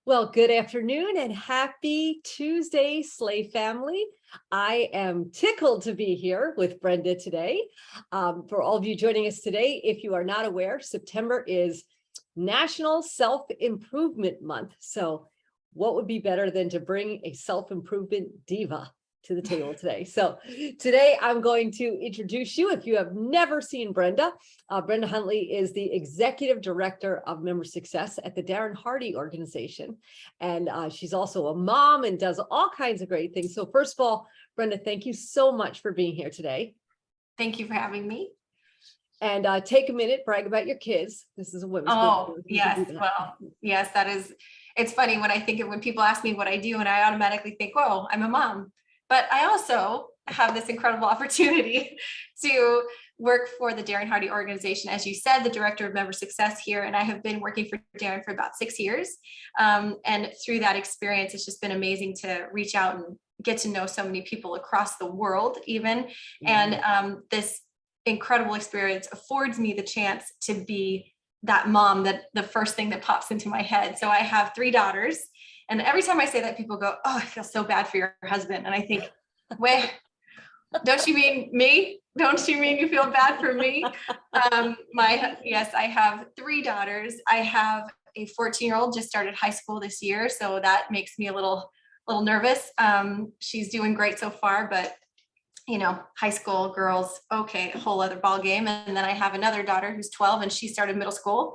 Well, good afternoon and happy Tuesday, SLAE family. I am tickled to be here with Brenda today. For all of you joining us today, if you are not aware, September is National Self-Improvement Month. So what would be better than to bring a self-improvement diva to the table today? So today I'm going to introduce you. If you have never seen Brenda, Brenda Huntley is the Executive Director of Member Success at the Darren Hardy organization. And she's also a mom and does all kinds of great things. So first of all, Brenda, thank you so much for being here today. Thank you for having me. And take a minute, brag about your kids. This is a women's group. Oh, yes. Well, yes, it's funny when I think of when people ask me what I do and I automatically think, whoa, I'm a mom. But I also have this incredible opportunity to work for the Darren Hardy organization. As you said, the Director of Member Success here, and I have been working for Darren for about 6 years. And through that experience, it's just been amazing to reach out and get to know so many people across the world even. And this incredible experience affords me the chance to be that mom, that the first thing that pops into my head. So I have 3 daughters. And every time I say that, people go, oh, I feel so bad for your husband. And I think, wait, don't you mean me? Don't you mean you feel bad for me? Yes, I have 3 daughters. I have a 14-year-old just started high school this year. So that makes me a little nervous. She's doing great so far, but high school girls, okay, a whole other ball game. And then I have another daughter who's 12 and she started middle school.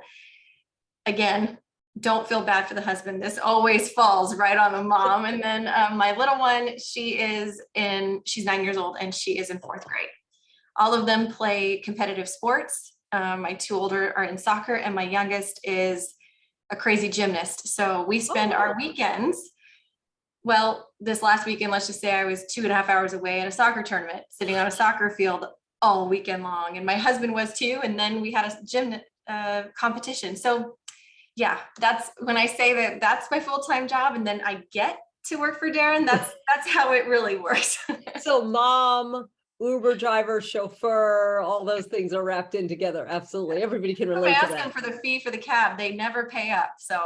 Again, don't feel bad for the husband. This always falls right on the mom. And then my little one, she's 9 years old and she is in 4th grade. All of them play competitive sports. My 2 older are in soccer and my youngest is a crazy gymnast. So we spend our weekends. Well, this last weekend, let's just say I was 2.5 hours away at a soccer tournament, sitting on a soccer field all weekend long. And my husband was too. And then we had a gym competition. So yeah, that's when I say that that's my full-time job. And then I get to work for Darren. That's how it really works. So mom, Uber driver, chauffeur, all those things are wrapped in together. Absolutely. Everybody can relate to that. I ask them for the fee for the cab. They never pay up. So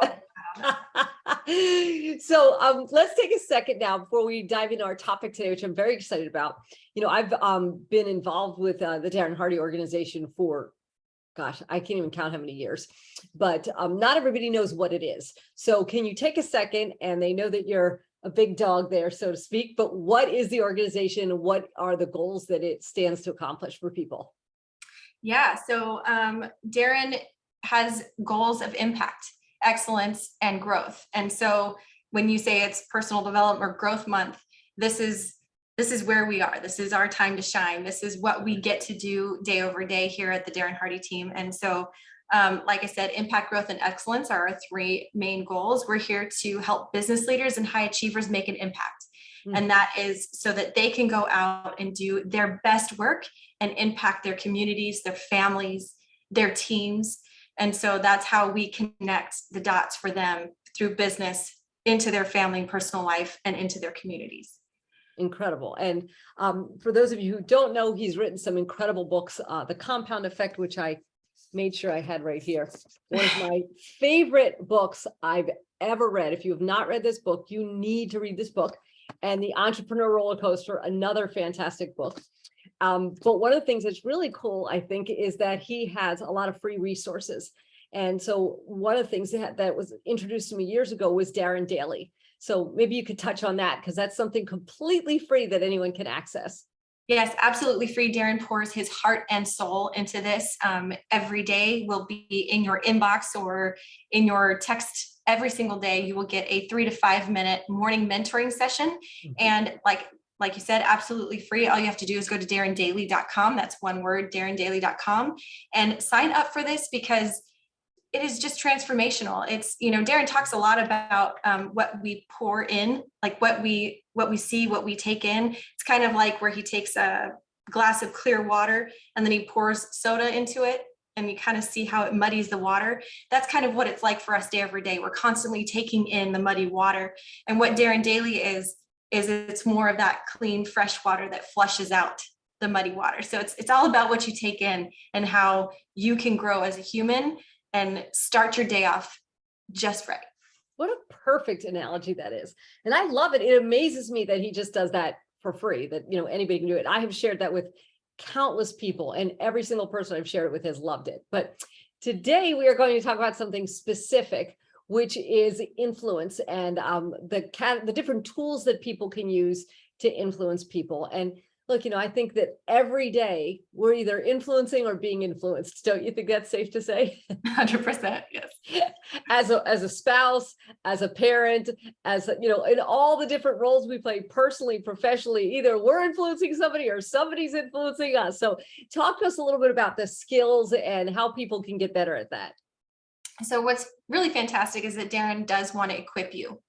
So let's take a second now before we dive into our topic today, which I'm very excited about. I've been involved with the Darren Hardy organization for, gosh, I can't even count how many years, but not everybody knows what it is. So can you take a second, and they know that you're a big dog there, so to speak, but what is the organization? What are the goals that it stands to accomplish for people? Yeah, so Darren has goals of impact, excellence, and growth. And so when you say it's personal development or growth month, this is where we are. This is our time to shine. This is what we get to do day over day here at the Darren Hardy team. And so, like I said, impact, growth, and excellence are our 3 main goals. We're here to help business leaders and high achievers make an impact. And that is so that they can go out and do their best work and impact their communities, their families, their teams. And so that's how we connect the dots for them through business into their family and personal life and into their communities. Incredible. And for those of you who don't know, he's written some incredible books. The Compound Effect, which I made sure I had right here, one of my favorite books I've ever read. If you have not read this book, you need to read this book. And The Entrepreneur Roller Coaster, another fantastic book. But one of the things that's really cool, I think, is that he has a lot of free resources. And so one of the things that was introduced to me years ago was Darren Daily. So maybe you could touch on that, because that's something completely free that anyone can access. Yes, absolutely free. Darren pours his heart and soul into this. Every day will be in your inbox or in your text. Every single day, you will get a 3 to 5 minute morning mentoring session. And like you said, absolutely free. All you have to do is go to darrendaily.com. That's one word, darrendaily.com, and sign up for this, because it is just transformational. It's, Darren talks a lot about what we pour in, like what we see, what we take in. It's kind of like where he takes a glass of clear water and then he pours soda into it, and you kind of see how it muddies the water. That's kind of what it's like for us day over day. We're constantly taking in the muddy water. And what Darren Daily is it's more of that clean, fresh water that flushes out the muddy water. So it's all about what you take in and how you can grow as a human and start your day off just right. What a perfect analogy that is. And I love it. It amazes me that he just does that for free, that, anybody can do it. I have shared that with countless people, and every single person I've shared it with has loved it. But today we are going to talk about something specific, which is influence, and the different tools that people can use to influence people. And look, I think that every day we're either influencing or being influenced. Don't you think that's safe to say? 100%. Yes. As a spouse, as a parent, in all the different roles we play personally, professionally, either we're influencing somebody or somebody's influencing us. So talk to us a little bit about the skills and how people can get better at that. So what's really fantastic is that Darren does want to equip you.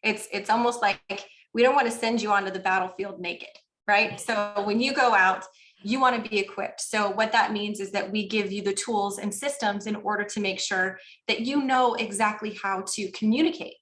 It's almost like we don't want to send you onto the battlefield naked, right? So when you go out, you want to be equipped. So what that means is that we give you the tools and systems in order to make sure that you know exactly how to communicate,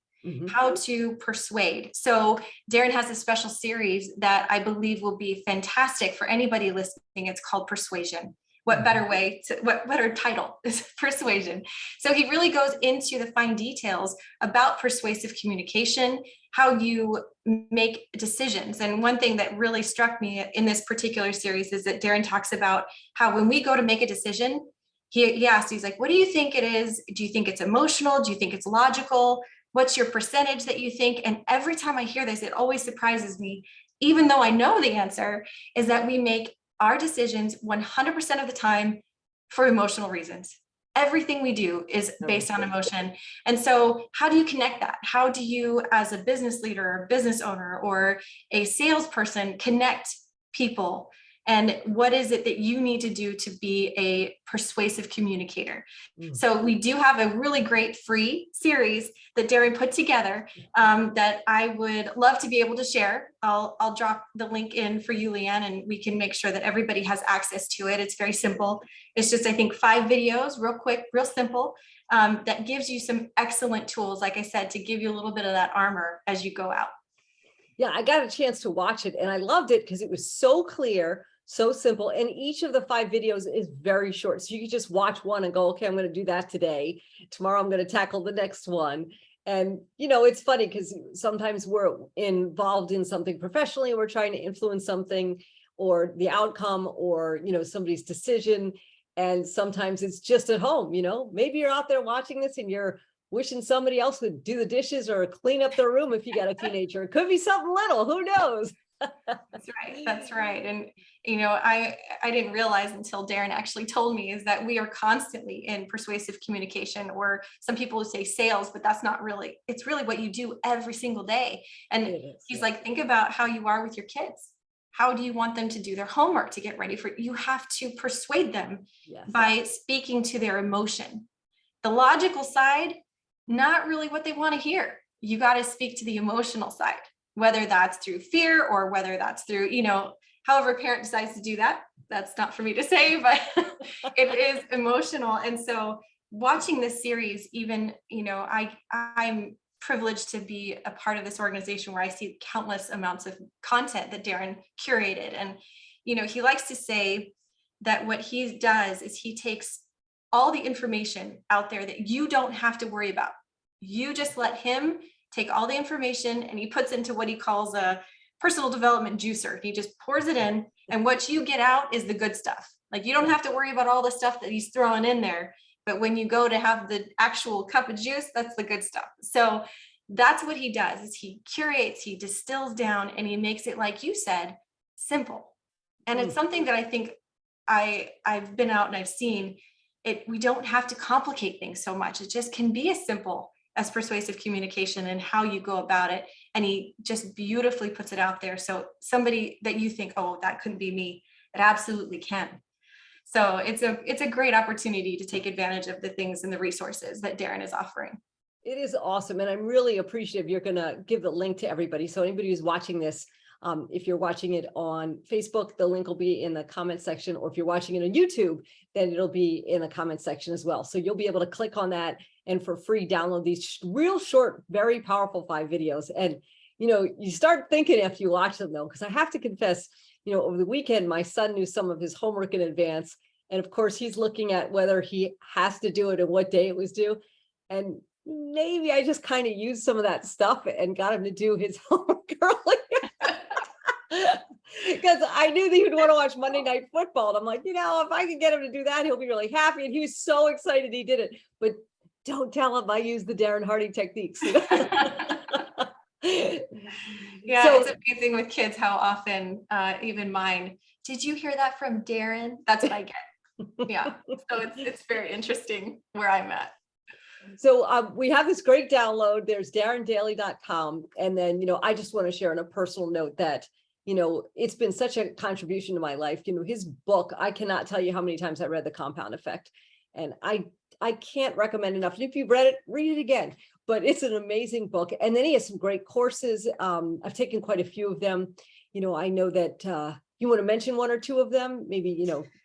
how to persuade. So Darren has a special series that I believe will be fantastic for anybody listening. It's called Persuasion. What better title is Persuasion? So he really goes into the fine details about persuasive communication, how you make decisions. And one thing that really struck me in this particular series is that Darren talks about how when we go to make a decision, he asked, he's like, what do you think it is? Do you think it's emotional? Do you think it's logical? What's your percentage that you think? And every time I hear this, it always surprises me, even though I know the answer, is that we make our decisions 100% of the time for emotional reasons. Everything we do is based on emotion. And so how do you connect that? How do you, as a business leader or business owner or a salesperson, connect people? And what is it that you need to do to be a persuasive communicator? So we do have a really great free series that Darren put together that I would love to be able to share. I'll drop the link in for you, Leanne, and we can make sure that everybody has access to it. It's very simple. It's just, I think, 5 videos, real quick, real simple, that gives you some excellent tools, like I said, to give you a little bit of that armor as you go out. Yeah, I got a chance to watch it and I loved it because it was so clear, so simple. And each of the 5 videos is very short. So you can just watch one and go, okay, I'm going to do that today. Tomorrow, I'm going to tackle the next one. And, it's funny because sometimes we're involved in something professionally. We're trying to influence something or the outcome or, somebody's decision. And sometimes it's just at home, maybe you're out there watching this and you're wishing somebody else would do the dishes or clean up their room if you got a teenager. It could be something little, who knows? That's right. And, I didn't realize until Darren actually told me is that we are constantly in persuasive communication, or some people would say sales, but that's not really, it's really what you do every single day. And he's like, think about how you are with your kids. How do you want them to do their homework to get ready for it? You have to persuade them by speaking to their emotion. The logical side, not really what they want to hear. You got to speak to the emotional side, whether that's through fear or whether that's through, however a parent decides to do that. That's not for me to say, but it is emotional. And so watching this series, even, I'm privileged to be a part of this organization where I see countless amounts of content that Darren curated. And, he likes to say that what he does is he takes all the information out there that you don't have to worry about. You just let him take all the information and he puts into what he calls a personal development juicer. He just pours it in, and what you get out is the good stuff. Like, you don't have to worry about all the stuff that he's throwing in there, but when you go to have the actual cup of juice, that's the good stuff. So that's what he does, is he curates, he distills down, and he makes it, like you said, simple. And it's something that I think I've been out and I've seen it. We don't have to complicate things so much. It just can be as simple as persuasive communication and how you go about it. And he just beautifully puts it out there. So somebody that you think, oh, that couldn't be me, it absolutely can. So it's a great opportunity to take advantage of the things and the resources that Darren is offering. It is awesome. And I'm really appreciative. You're going to give the link to everybody. So anybody who's watching this, if you're watching it on Facebook, the link will be in the comment section, or if you're watching it on YouTube, then it'll be in the comment section as well. So you'll be able to click on that and for free download these real short, very powerful 5 videos. And, you start thinking after you watch them though, because I have to confess, over the weekend, my son knew some of his homework in advance. And of course, he's looking at whether he has to do it and what day it was due. And maybe I just kind of used some of that stuff and got him to do his homework early. Because I knew that he would want to watch Monday Night Football. And I'm like, if I can get him to do that, he'll be really happy. And he was so excited he did it. But don't tell him I use the Darren Hardy techniques. Yeah, So, it's amazing with kids how often, even mine, did you hear that from Darren? That's what I get. Yeah. So it's very interesting where I'm at. So we have this great download. There's darrendaily.com. And then, I just want to share on a personal note that, it's been such a contribution to my life. His book, I cannot tell you how many times I read The Compound Effect. And I can't recommend enough. And if you've read it, read it again. But it's an amazing book. And then he has some great courses. I've taken quite a few of them. I know that you want to mention one or two of them, maybe,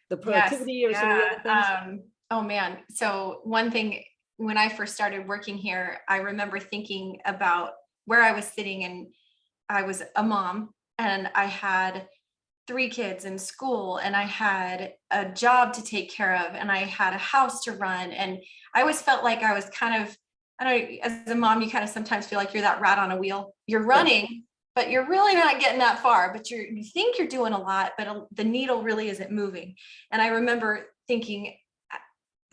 the productivity or some of the other things. Oh man. So one thing, when I first started working here, I remember thinking about where I was sitting, and I was a mom and I had 3 kids in school and I had a job to take care of and I had a house to run. And I always felt like I was kind of, I don't know, as a mom, you kind of sometimes feel like you're that rat on a wheel. You're running, but you're really not getting that far, but you think you're doing a lot, but the needle really isn't moving. And I remember thinking,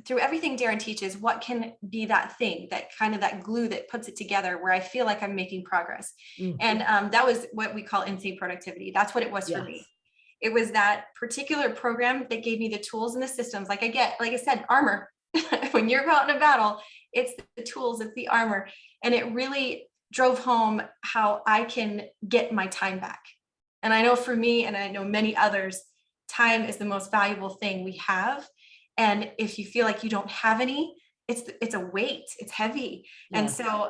through everything Darren teaches, what can be that thing, that kind of that glue that puts it together where I feel like I'm making progress. Mhm. And that was what we call insane productivity. That's what it was for me. It was that particular program that gave me the tools and the systems. Like I said, armor. When you're out in a battle, it's the tools, it's the armor. And it really drove home how I can get my time back. And I know for me, and I know many others, time is the most valuable thing we have. And if you feel like you don't have any, it's a weight, it's heavy. Yeah. And so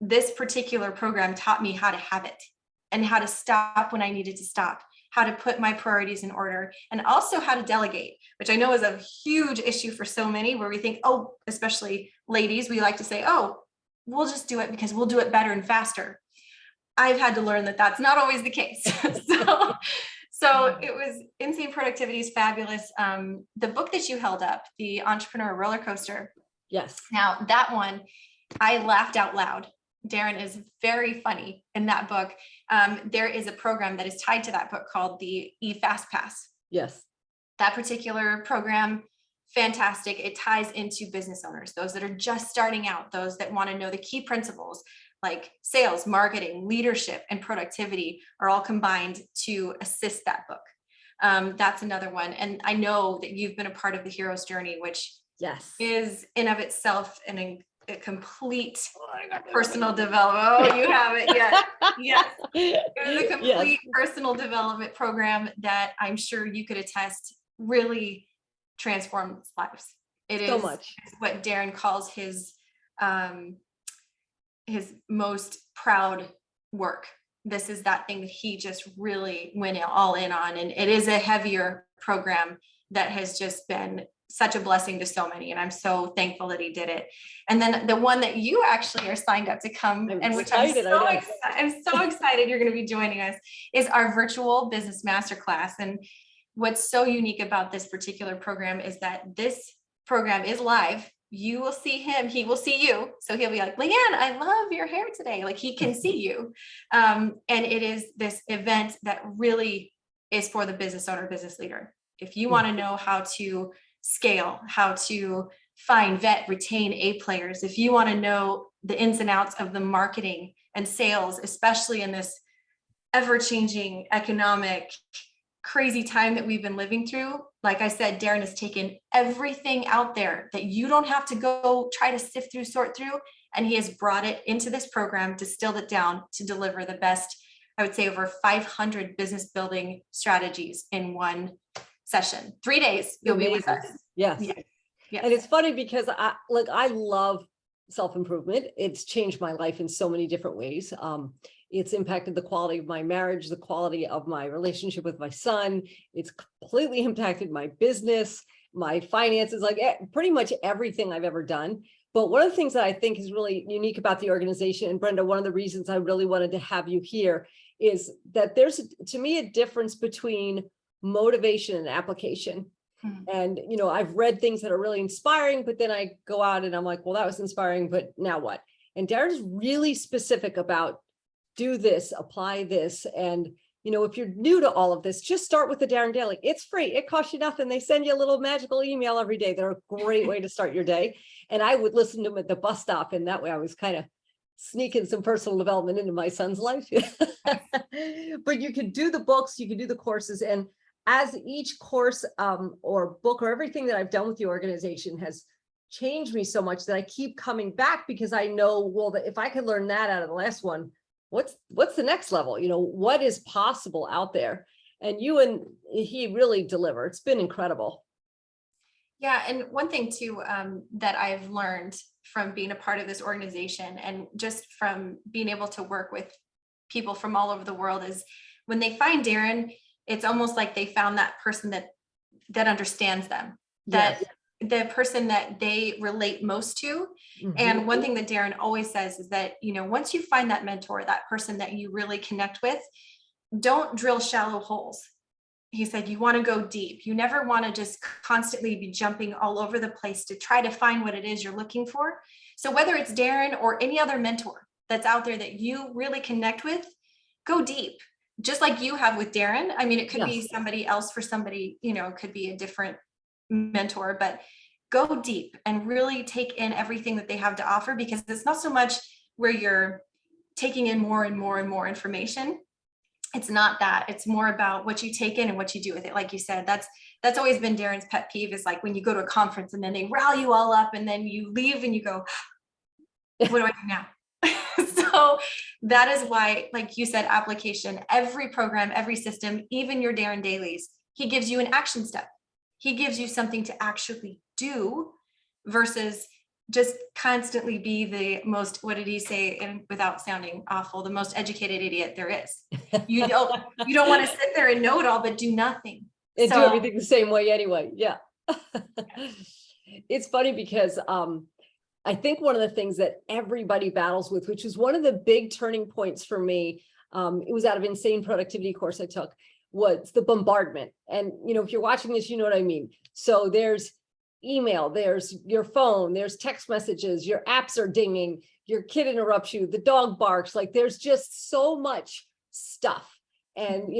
this particular program taught me how to have it and how to stop when I needed to stop, how to put my priorities in order, and also how to delegate, which I know is a huge issue for so many, where we think, oh, especially ladies, we like to say, oh, we'll just do it because we'll do it better and faster. I've had to learn that that's not always the case. So it was Insane Productivity is fabulous. The book that you held up, The Entrepreneur Roller Coaster. Yes. Now that one, I laughed out loud. Darren is very funny in that book. There is a program that is tied to that book called the eFast Pass. Yes. That particular program, fantastic. It ties into business owners, those that are just starting out, those that want to know the key principles like sales, marketing, leadership, and productivity are all combined to assist that book. That's another one. And I know that you've been a part of the hero's journey, which is in of itself a complete personal development. Oh, you have it. Yes. Yes. It was a complete personal development program that I'm sure you could attest really transformed lives. It so is much. What Darren calls his most proud work. This is that thing that he just really went all in on. And it is a heavier program that has just been such a blessing to so many. And I'm so thankful that he did it. And then the one that you actually are signed up to come, and which I'm so excited you're going to be joining us, is our virtual business masterclass. And what's so unique about this particular program is that this program is live. You will see him, he will see you. So he'll be like, Leanne, I love your hair today. Like he can see you. And it is this event that really is for the business owner, business leader. If you want to know how to scale, how to find, vet, retain A players, if you want to know the ins and outs of the marketing and sales, especially in this ever-changing economic crazy time that we've been living through. Like I said, Darren has taken everything out there that you don't have to go try to sift through, sort through, and he has brought it into this program, distilled it down to deliver the best, I would say, over 500 business building strategies in one session. 3 days you'll be with us. Yes. Yeah. And it's funny because I love self-improvement. It's changed my life in so many different ways. It's impacted the quality of my marriage, the quality of my relationship with my son. It's completely impacted my business, my finances, like pretty much everything I've ever done. But one of the things that I think is really unique about the organization, and Brenda, one of the reasons I really wanted to have you here is that there's, to me, a difference between motivation and application. And, I've read things that are really inspiring, but then I go out and I'm like, well, that was inspiring, but now what? And Darren's really specific about do this, apply this. And, if you're new to all of this, just start with the Darren Daily. It's free. It costs you nothing. They send you a little magical email every day. They're a great way to start your day. And I would listen to them at the bus stop. And that way I was kind of sneaking some personal development into my son's life. But you can do the books, you can do the courses. And as each course or book or everything that I've done with the organization has changed me so much that I keep coming back, because I know, well, that if I could learn that out of the last one, what's the next level? What is possible out there? And you and he really deliver. It's been incredible. Yeah. And one thing too, that I've learned from being a part of this organization and just from being able to work with people from all over the world is when they find Darren, it's almost like they found that person that understands them, that the person that they relate most to. And one thing that Darren always says is that, once you find that mentor, that person that you really connect with, don't drill shallow holes. He said, you want to go deep. You never want to just constantly be jumping all over the place to try to find what it is you're looking for. So whether it's Darren or any other mentor that's out there that you really connect with, go deep. Just like you have with Darren. I mean, it could be somebody else for somebody, it could be a different mentor, but go deep and really take in everything that they have to offer, because it's not so much where you're taking in more and more and more information. It's not that. It's more about what you take in and what you do with it. Like you said, that's always been Darren's pet peeve, is like when you go to a conference and then they rile you all up and then you leave and you go, what do I do now? So that is why, like you said, application, every program, every system, even your Darren Dailies, he gives you an action step. He gives you something to actually do versus just constantly be the most, what did he say, and without sounding awful, the most educated idiot there is. You don't want to sit there and know it all, but do nothing. And do everything the same way anyway. Yeah. It's funny because I think one of the things that everybody battles with, which was one of the big turning points for me, it was out of Insane Productivity course I took, was the bombardment. And, if you're watching this, you know what I mean. So there's email, there's your phone, there's text messages, your apps are dinging, your kid interrupts you, the dog barks, like there's just so much stuff. And,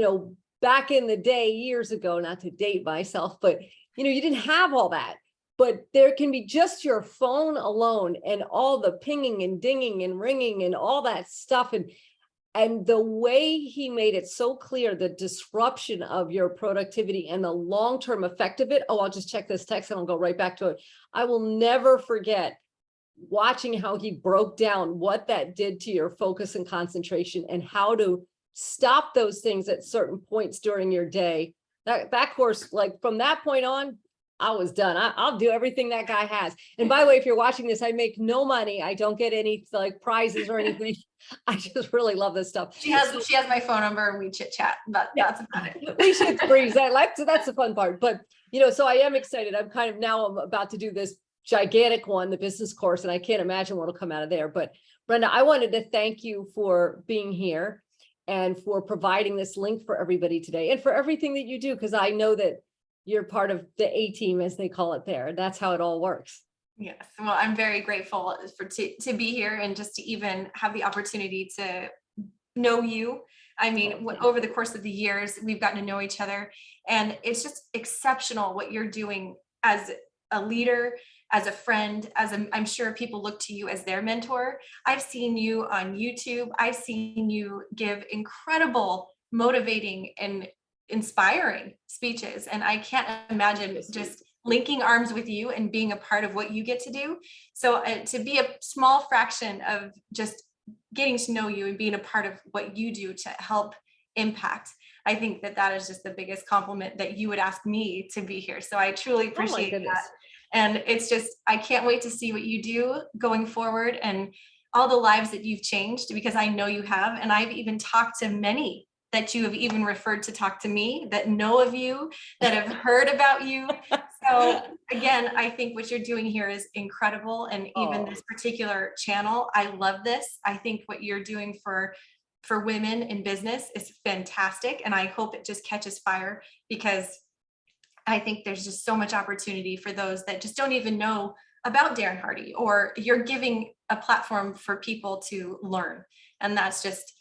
back in the day, years ago, not to date myself, but, you didn't have all that. But there can be just your phone alone and all the pinging and dinging and ringing and all that stuff. And the way he made it so clear, the disruption of your productivity and the long-term effect of it. Oh, I'll just check this text and I'll go right back to it. I will never forget watching how he broke down what that did to your focus and concentration and how to stop those things at certain points during your day. That course, like from that point on, I was done. I'll do everything that guy has. And by the way, if you're watching this, I make no money. I don't get any like prizes or anything. I just really love this stuff. She has my phone number and we chit chat, but that's about it. We should breeze. That's the fun part. But, so I am excited. I'm about to do this gigantic one, the business course, and I can't imagine what'll come out of there. But Brenda, I wanted to thank you for being here and for providing this link for everybody today and for everything that you do, because I know that you're part of the A team, as they call it there. That's how it all works. Yes. Well, I'm very grateful to be here and just to even have the opportunity to know you. I mean, over the course of the years, we've gotten to know each other, and it's just exceptional what you're doing as a leader, as a friend, I'm sure people look to you as their mentor. I've seen you on YouTube. I've seen you give incredible, motivating, and inspiring speeches. And I can't imagine just linking arms with you and being a part of what you get to do. So to be a small fraction of just getting to know you and being a part of what you do to help impact, I think that is just the biggest compliment that you would ask me to be here. So I truly appreciate that. And it's just, I can't wait to see what you do going forward and all the lives that you've changed, because I know you have. And I've even talked to many that you have even referred to talk to me, that know of you, that have heard about you. So again, I think what you're doing here is incredible. And even this particular channel, I love this. I think what you're doing for women in business is fantastic. And I hope it just catches fire, because I think there's just so much opportunity for those that just don't even know about Darren Hardy, or you're giving a platform for people to learn. And that's just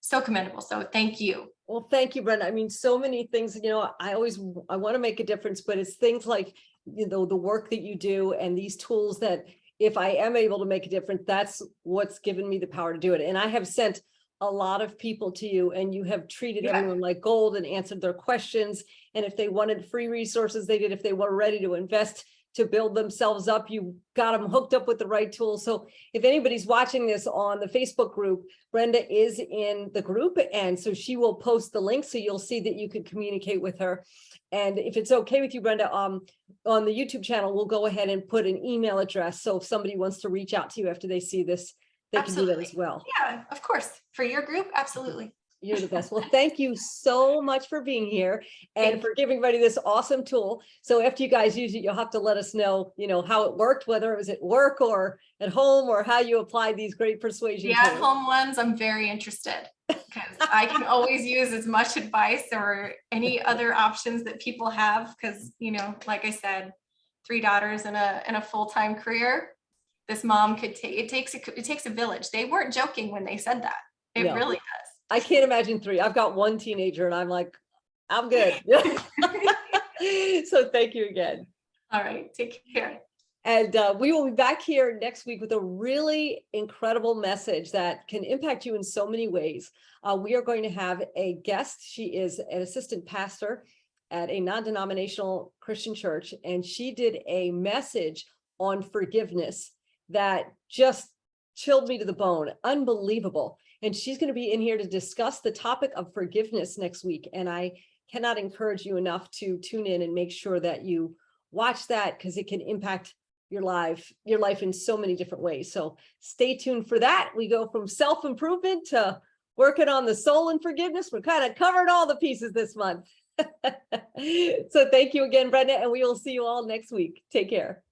so commendable. So thank you. Well, thank you, Brenda. I mean, so many things, I want to make a difference, but it's things like, the work that you do and these tools that if I am able to make a difference, that's what's given me the power to do it. And I have sent a lot of people to you, and you have treated everyone like gold and answered their questions. And if they wanted free resources, they did. If they were ready to invest to build themselves up, you got them hooked up with the right tools. So if anybody's watching this on the Facebook group, Brenda is in the group, and so she will post the link, so you'll see that you can communicate with her. And if it's okay with you, Brenda, on the YouTube channel, we'll go ahead and put an email address. So if somebody wants to reach out to you after they see this, they can do that as well. Yeah, of course. For your group, absolutely. You're the best. Well, thank you so much for being here and for giving everybody this awesome tool. So after you guys use it, you'll have to let us know, how it worked, whether it was at work or at home, or how you applied these great persuasion tools. At home ones, I'm very interested, because I can always use as much advice or any other options that people have. Because, like I said, 3 daughters and a full-time career. This mom could take, it takes a village. They weren't joking when they said that. It really does. I can't imagine 3. I've got 1 teenager and I'm like, I'm good. So thank you again. All right. Take care. And we will be back here next week with a really incredible message that can impact you in so many ways. We are going to have a guest. She is an assistant pastor at a non-denominational Christian church, and she did a message on forgiveness that just chilled me to the bone. Unbelievable. And she's going to be in here to discuss the topic of forgiveness next week. And I cannot encourage you enough to tune in and make sure that you watch that, because it can impact your life in so many different ways. So stay tuned for that. We go from self-improvement to working on the soul and forgiveness. We're kind of covered all the pieces this month. So thank you again, Brenda, and we will see you all next week. Take care.